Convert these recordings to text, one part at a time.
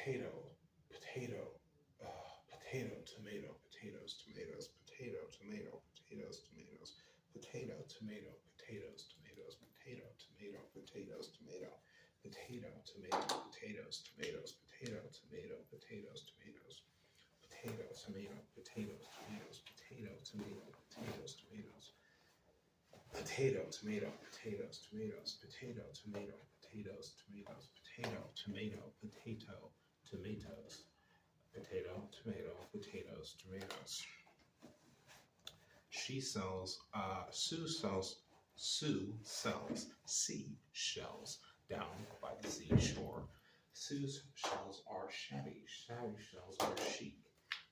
potato, potato, potato, tomato, potatoes, tomatoes, potato, tomato, potatoes, tomatoes, potato, tomato, potatoes, tomatoes, potato, tomato, potatoes, tomato, potato, tomato, potatoes, tomatoes, potato, tomato, potatoes, tomatoes, potato, tomato, potatoes, tomatoes, potato, tomato, potatoes, tomatoes, potato, tomato, potatoes, tomatoes, potato, tomato, potatoes, tomatoes, potato, tomato, potato, tomatoes, potato, tomato, potatoes, tomatoes. Sue sells seashells down by the seashore. Sue's shells are shabby, shabby shells are chic.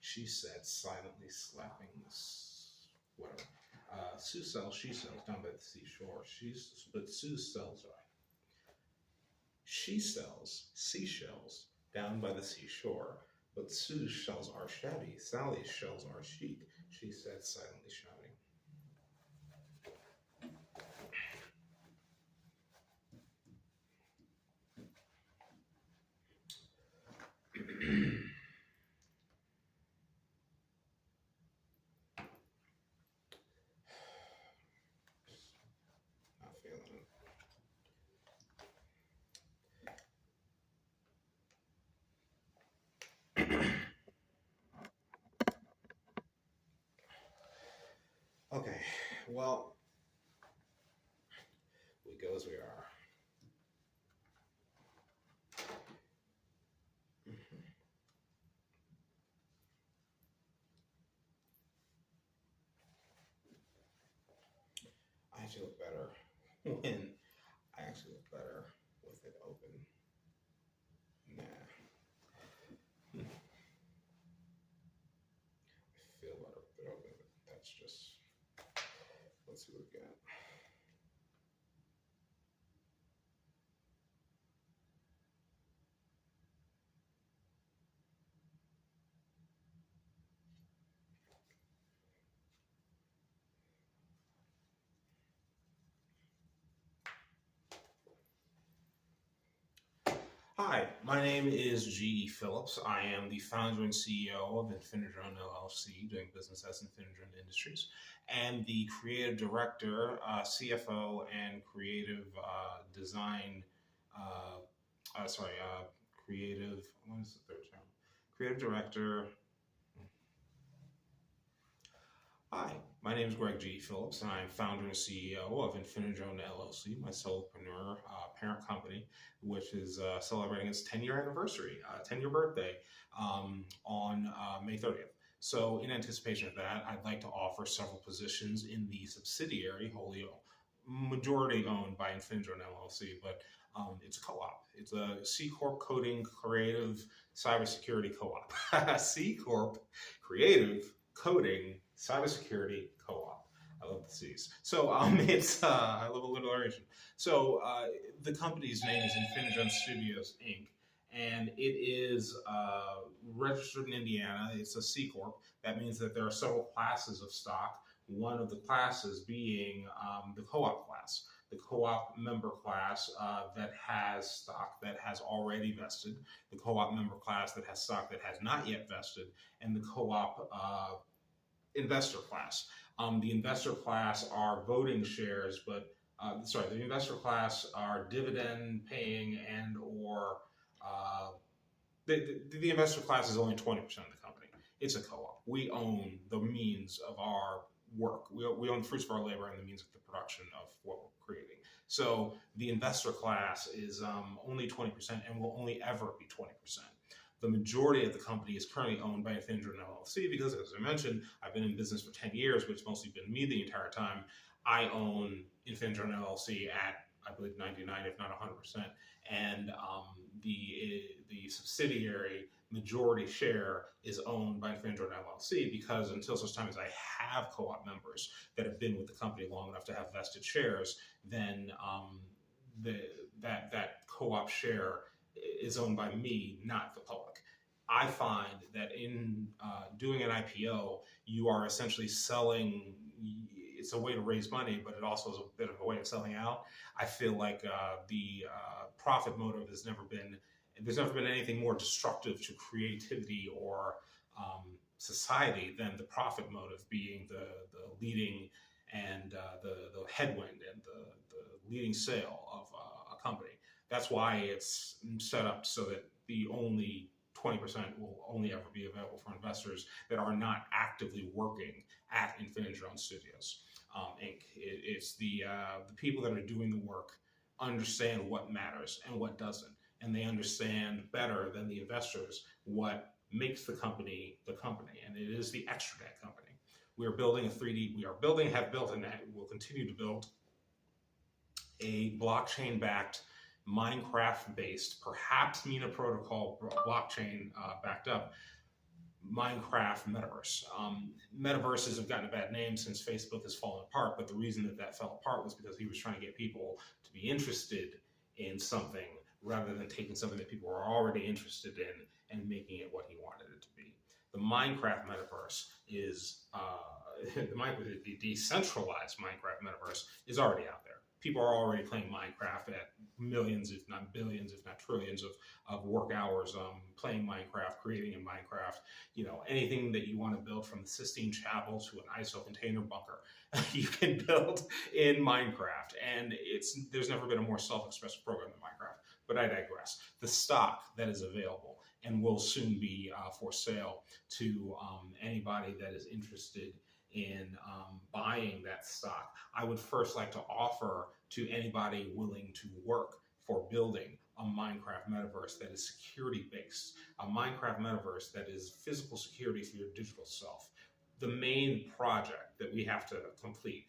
She said, silently slapping whatever. Sue sells she sells down by the seashore. But Sue sells she sells seashells down by the seashore. But Sue's shells are shabby. Sally's shells are chic. She said, silently shouting. Not feeling it. Okay, well, we go as we are. I actually look better when I actually look better with it open. Nah. I feel better with it open, but that's just, let's see what we got. Hi, my name is G.E. Phillips. I am the founder and CEO of Infinidrone LLC, doing business as Infinidrone Industries, and the creative director, CFO, and creative design, creative, what is the third term? Creative director. Hi, my name is Greg G. Phillips, and I am founder and CEO of Infinidrone LLC, my solopreneur parent company, which is celebrating its 10-year anniversary, 10-year birthday on May 30th. So in anticipation of that, I'd like to offer several positions in the subsidiary, wholly majority owned by Infinidrone LLC, but it's a co-op. It's a C Corp coding creative cybersecurity co-op. C Corp creative coding cybersecurity co-op. I love the C's. So it's I love alliteration. So the company's name is Infinidrone Studios Inc. And it is registered in Indiana. It's a C Corp. That means that there are several classes of stock. One of the classes being the co-op class. The co-op member class that has stock that has already vested, the co-op member class that has stock that has not yet vested, and the co-op investor class. The investor class are voting shares, but the investor class are dividend paying and or the investor class is only 20% of the company. It's a co-op. We own the means of our work. We own the fruits of our labor and the means of the production of what we're creating. So the investor class is only 20% and will only ever be 20%. The majority of the company is currently owned by Infinidrone LLC because, as I mentioned, I've been in business for 10 years, but it's mostly been me the entire time. I own Infinidrone LLC at, I believe, 99, if not 100%. And the subsidiary majority share is owned by Infinidrone LLC because until such time as I have co-op members that have been with the company long enough to have vested shares, then that co-op share is owned by me, not the public. I find that in doing an IPO, you are essentially selling. It's a way to raise money, but it also is a bit of a way of selling out. I feel like the profit motive has never been There's never been anything more destructive to creativity or society than the profit motive being the leading and the headwind and the leading sale of a company. That's why it's set up so that the only 20% will only ever be available for investors that are not actively working at Infinidrone Studios, Inc. It's the people that are doing the work understand what matters and what doesn't, and they understand better than the investors what makes the company, and it is the extranet company. We are building a 3D, have built, and will continue to build a blockchain-backed, Minecraft-based, perhaps Mina protocol blockchain backed up Minecraft metaverse. Metaverses have gotten a bad name since Facebook has fallen apart, but the reason that fell apart was because he was trying to get people to be interested in something rather than taking something that people were already interested in and making it what he wanted it to be. The Minecraft metaverse is, the decentralized Minecraft metaverse is already out there. People are already playing Minecraft at millions, if not billions, if not trillions of work hours playing Minecraft, creating in Minecraft. You know, anything that you want to build, from the Sistine Chapel to an ISO container bunker, you can build in Minecraft. And there's never been a more self-expressive program than Minecraft. But I digress. The stock that is available and will soon be for sale to anybody that is interested in buying that stock, I would first like to offer to anybody willing to work for building a Minecraft metaverse that is security based, a Minecraft metaverse that is physical security for your digital self. The main project that we have to complete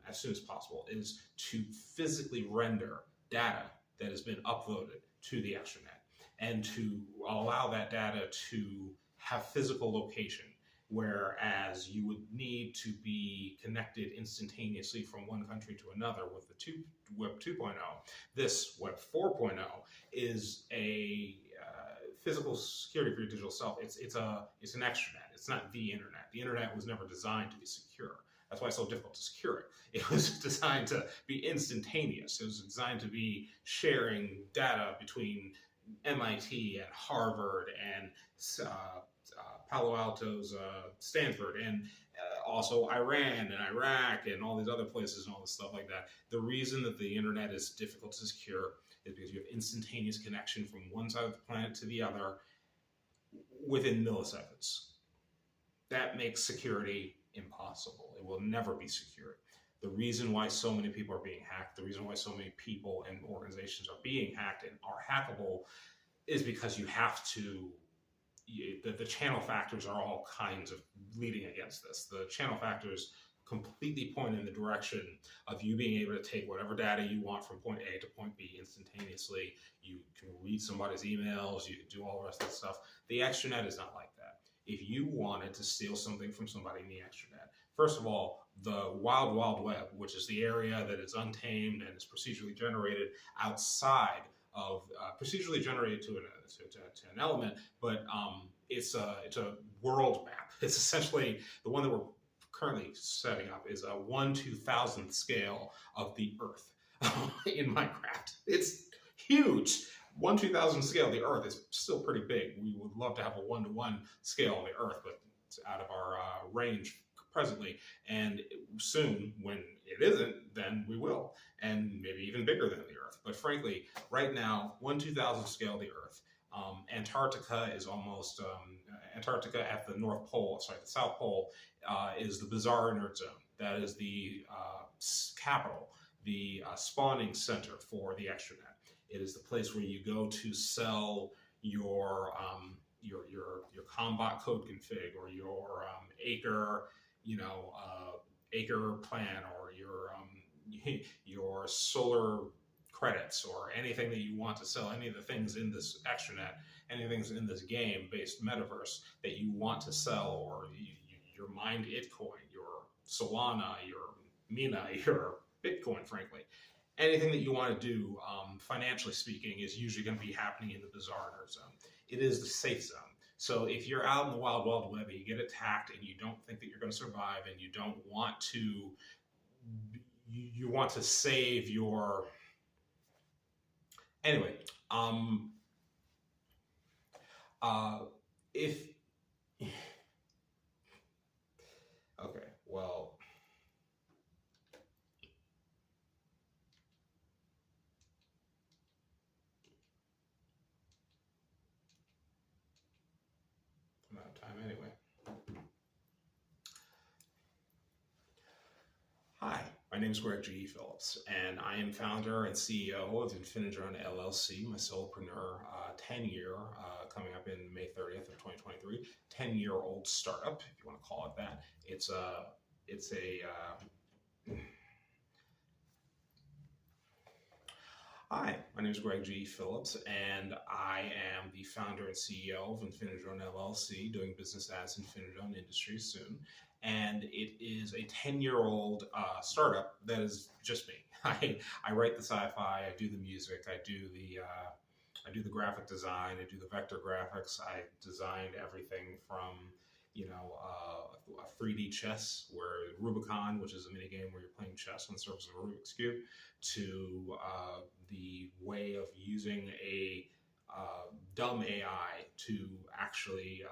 as soon as possible is to physically render data that has been uploaded to the extranet and to allow that data to have physical location, whereas you would need to be connected instantaneously from one country to another with the Web 2.0. This Web 4.0 is a physical security for your digital self. It's an extranet. It's not the internet. The internet was never designed to be secure. That's why it's so difficult to secure it. It was designed to be instantaneous. It was designed to be sharing data between MIT and Harvard and Palo Alto's Stanford, and also Iran and Iraq and all these other places and all this stuff like that. The reason that the internet is difficult to secure is because you have instantaneous connection from one side of the planet to the other within milliseconds. That makes security impossible. It will never be secure. The reason why so many people are being hacked, the reason why so many people and organizations are being hacked and are hackable, is because you have to, the channel factors are all kinds of leading against this. The channel factors completely point in the direction of you being able to take whatever data you want from point A to point B instantaneously. You can read somebody's emails, you can do all the rest of that stuff. The extranet is not like that. If you wanted to steal something from somebody in the extranet, first of all, the wild, wild web, which is the area that is untamed and is procedurally generated outside of, procedurally generated to an element, but it's a world map. It's essentially the one that we're currently setting up is a 1/2000th scale of the Earth in Minecraft. It's huge. 1/2000th scale of the Earth is still pretty big. We would love to have a 1-to-1 scale of the Earth, but it's out of our range presently. And soon, when it isn't, then we will, and maybe even bigger than the Earth. But frankly, right now, 1/2000th scale of the Earth. Antarctica is almost, Antarctica at the North Pole, sorry, the South Pole, is the bizarre inert zone. That is the capital, the spawning center for the extranet. It is the place where you go to sell your combat code config, or your acre, acre plan, or your solar credits, or anything that you want to sell, any of the things in this extranet, anything in this game-based metaverse that you want to sell, or your mined Itcoin, your Solana, your Mina, your Bitcoin, frankly. Anything that you want to do, financially speaking, is usually going to be happening in the bizarre inert zone. It is the safe zone. So if you're out in the wild, wild web and you get attacked and you don't think that you're going to survive, and you don't want to, you want to save your, anyway, Uh, if okay, well, I'm out of time anyway. Hi, my name is Greg G. Phillips, and I am founder and CEO of Infinidrone LLC, my solopreneur, 10-year, coming up in May 30th of 2023, 10-year-old startup, if you want to call it that. It's a Hi, my name is Greg G. Phillips, and I am the founder and CEO of Infinidrone LLC, doing business as Infinidrone Industries soon. And it is a 10-year-old startup that is just me. I write the sci-fi, I do the music, I do the graphic design, I do the vector graphics. I designed everything from a 3D chess where Rubicon, which is a mini game where you're playing chess on the surface of a Rubik's cube, to the way of using a dumb AI to actually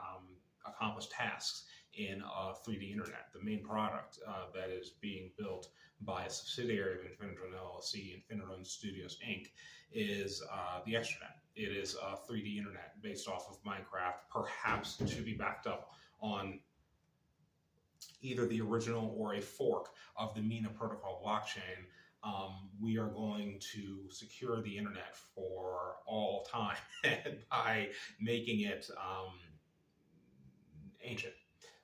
accomplish tasks in a 3D internet. The main product that is being built by a subsidiary of Infinidrone LLC, Infinidrone Studios Inc., is the extranet. It is a 3D internet based off of Minecraft, perhaps to be backed up on either the original or a fork of the Mina protocol blockchain. We are going to secure the internet for all time by making it ancient.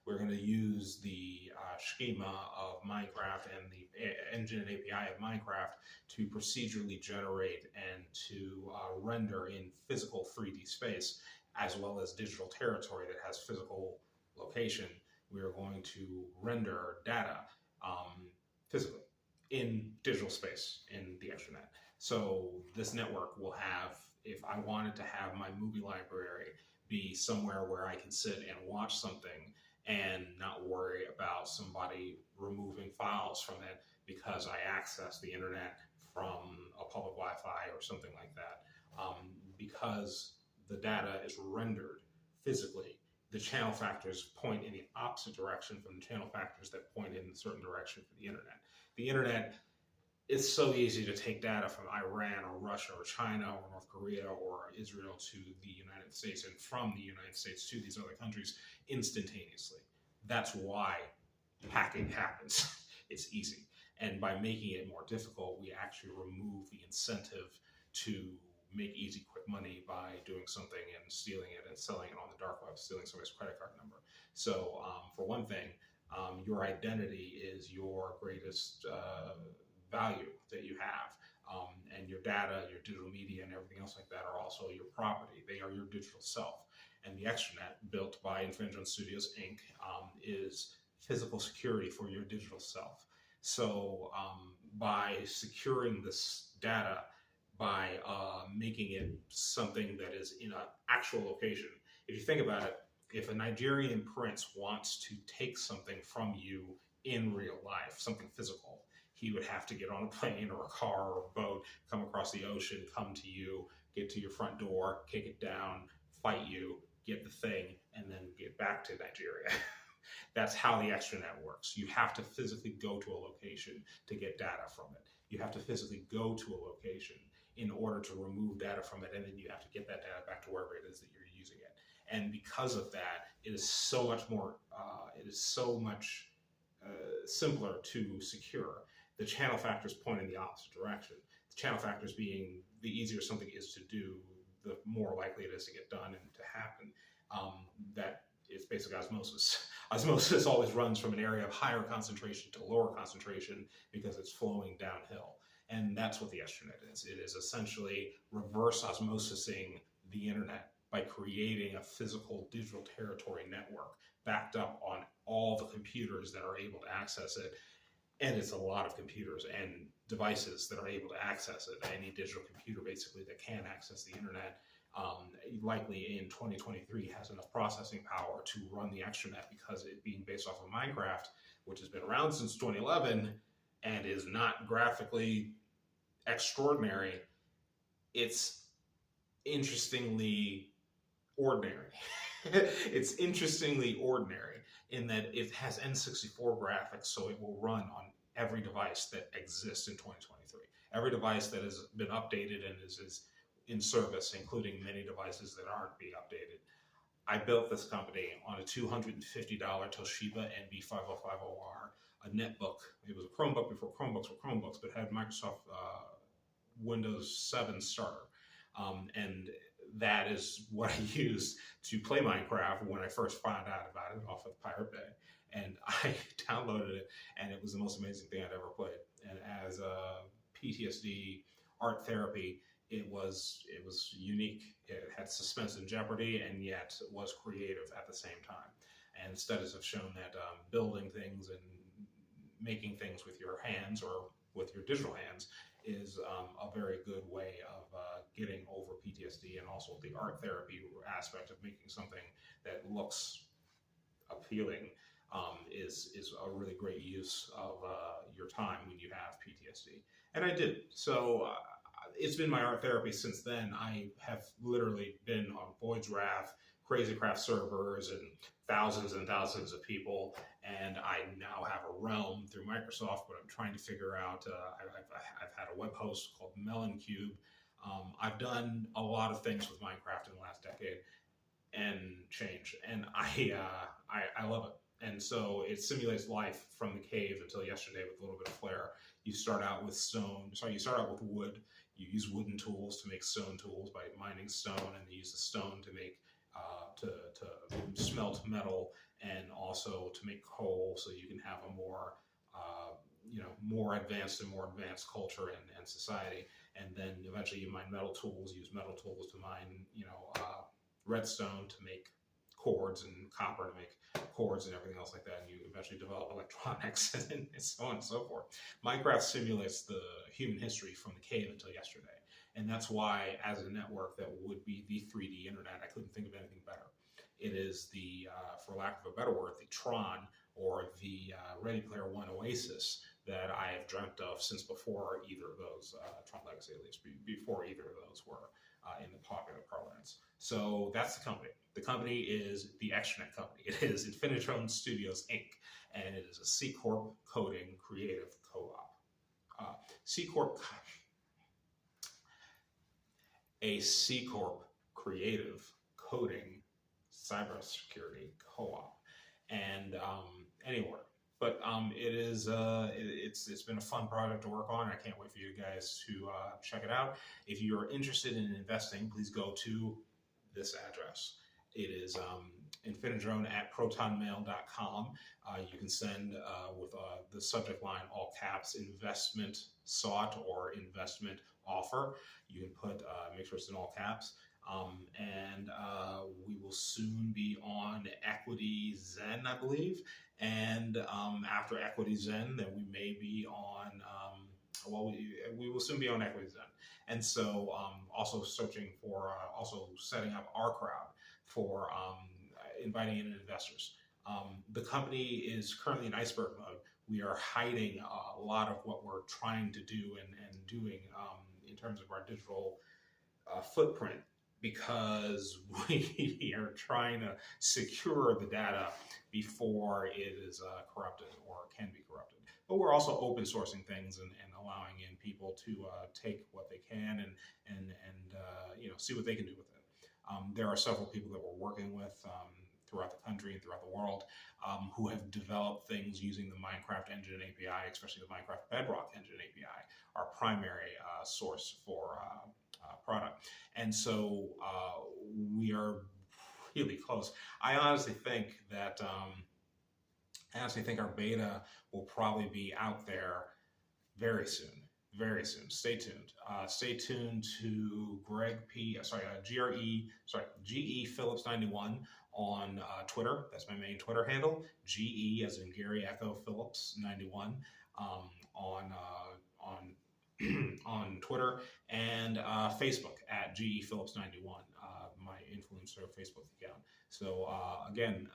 We're going to use the schema of Minecraft and the engine and API of Minecraft to procedurally generate and to render in physical 3D space, as well as digital territory that has physical location. We are going to render data physically in digital space in the extranet. So this network will have, if I wanted to have my movie library be somewhere where I can sit and watch something and not worry about somebody removing files from it because I access the internet from a public Wi-Fi or something like that. Because the data is rendered physically, the channel factors point in the opposite direction from the channel factors that point in a certain direction for the internet. The internet, it's so easy to take data from Iran or Russia or China or North Korea or Israel to the United States and from the United States to these other countries instantaneously. That's why hacking happens. It's easy. And by making it more difficult, we actually remove the incentive to make easy, quick money by doing something and stealing it and selling it on the dark web, stealing somebody's credit card number. So for one thing, your identity is your greatest value that you have. And your data, your digital media, and everything else like that are also your property. They are your digital self. And the extranet, built by Infinidrone Studios Inc., is physical security for your digital self. So by securing this data, by making it something that is in an actual location, if you think about it, if a Nigerian prince wants to take something from you in real life, something physical, he would have to get on a plane or a car or a boat, come across the ocean, come to you, get to your front door, kick it down, fight you, get the thing, and then get back to Nigeria. That's how the extranet works. You have to physically go to a location to get data from it. You have to physically go to a location in order to remove data from it, and then you have to get that data back to wherever it is that you're using it. And because of that, it is so much more, simpler to secure. The channel factors point in the opposite direction. The channel factors being the easier something is to do, the more likely it is to get done and to happen. That is basically osmosis. Osmosis always runs from an area of higher concentration to lower concentration because it's flowing downhill. And that's what the extranet is. It is essentially reverse osmosising the internet by creating a physical digital territory network backed up on all the computers that are able to access it. And it's a lot of computers and devices that are able to access it. Any digital computer basically that can access the internet, likely in 2023 has enough processing power to run the extranet, because it being based off of Minecraft, which has been around since 2011 and is not graphically extraordinary, it's interestingly ordinary. It's interestingly ordinary in that it has N64 graphics, so it will run on every device that exists in 2023. Every device that has been updated and is in service, including many devices that aren't being updated. I built this company on a $250 Toshiba NB505OR, a netbook. It was a Chromebook before Chromebooks were Chromebooks, but had Microsoft Windows 7 starter. And that is what I used to play Minecraft when I first found out about it off of Pirate Bay. And I downloaded it, and it was the most amazing thing I'd ever played. And as a PTSD art therapy, it was unique. It had suspense and jeopardy, and yet was creative at the same time. And studies have shown that building things and making things with your hands or with your digital hands is a very good way of getting over PTSD, and also the art therapy aspect of making something that looks appealing is a really great use of your time when you have PTSD. And I did. So it's been my art therapy since then. I have literally been on Void's Wrath, Crazy Craft servers, and thousands of people. And I now have a realm through Microsoft, but I'm trying to figure out, I've had a web host called Melon Cube. I've done a lot of things with Minecraft in the last decade and change, and I love it. And so it simulates life from the cave until yesterday with a little bit of flair. You start out with you start out with wood. You use wooden tools to make stone tools by mining stone, and you use the stone to make to smelt metal, and also to make coal, so you can have a more more advanced culture and society. And then eventually you mine metal tools, use metal tools to mine redstone to make cords, and copper to make cords and everything else like that, and you eventually develop electronics and so on and so forth. Minecraft simulates the human history from the cave until yesterday, and that's why, as a network that would be the 3D internet, I couldn't think of anything better. It is the, for lack of a better word, the Tron, or the Ready Player One Oasis that I have dreamt of since before either of those, Tron Legacy at least, before either of those were in the popular parlance. So that's the company. The company is the Extranet Company. It is Infinitron Studios, Inc., and it is a C Corp coding creative co-op. A C Corp creative coding cybersecurity co-op, and anywhere. But it is it's been a fun project to work on. I can't wait for you guys to check it out. If you're interested in investing, please go to this address. It is infinidrone@protonmail.com. You can send with the subject line, all caps, investment sought or investment offer. You can put, make sure it's in all caps. And we will soon be on Equity Zen, I believe. And after Equity Zen, then we may be on, we will soon be on Equity Zen. And so also searching for, also setting up our crowd for inviting in investors. The company is currently in iceberg mode. We are hiding a lot of what we're trying to do and doing in terms of our digital footprint, because we are trying to secure the data before it is corrupted or can be corrupted. But we're also open sourcing things and allowing in people to take what they can and see what they can do with it. There are several people that we're working with throughout the country and throughout the world who have developed things using the Minecraft Engine API, especially the Minecraft Bedrock Engine API, our primary source for product. And so we are really close. I honestly think that our beta will probably be out there very soon. Very soon. Stay tuned. Stay tuned to GE Phillips 91 on Twitter. That's my main Twitter handle. GE as in Gary Echo Phillips 91 on Twitter, and Facebook at GE Phillips 91. My influencer Facebook account. So again,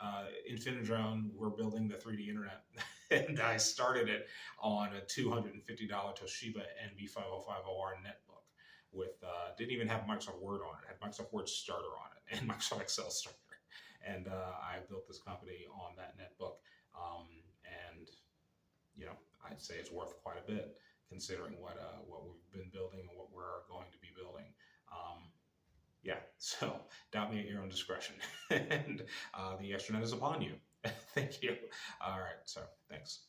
Infinidrone, we're building the 3D internet, and I started it on a $250 Toshiba NB505OR netbook with, didn't even have Microsoft Word on it. It had Microsoft Word Starter on it and Microsoft Excel Starter. And I built this company on that netbook. And, I'd say it's worth quite a bit considering what we've been building and what we're going to be building. Yeah, so doubt me at your own discretion. And the extranet is upon you. Thank you. All right, so thanks.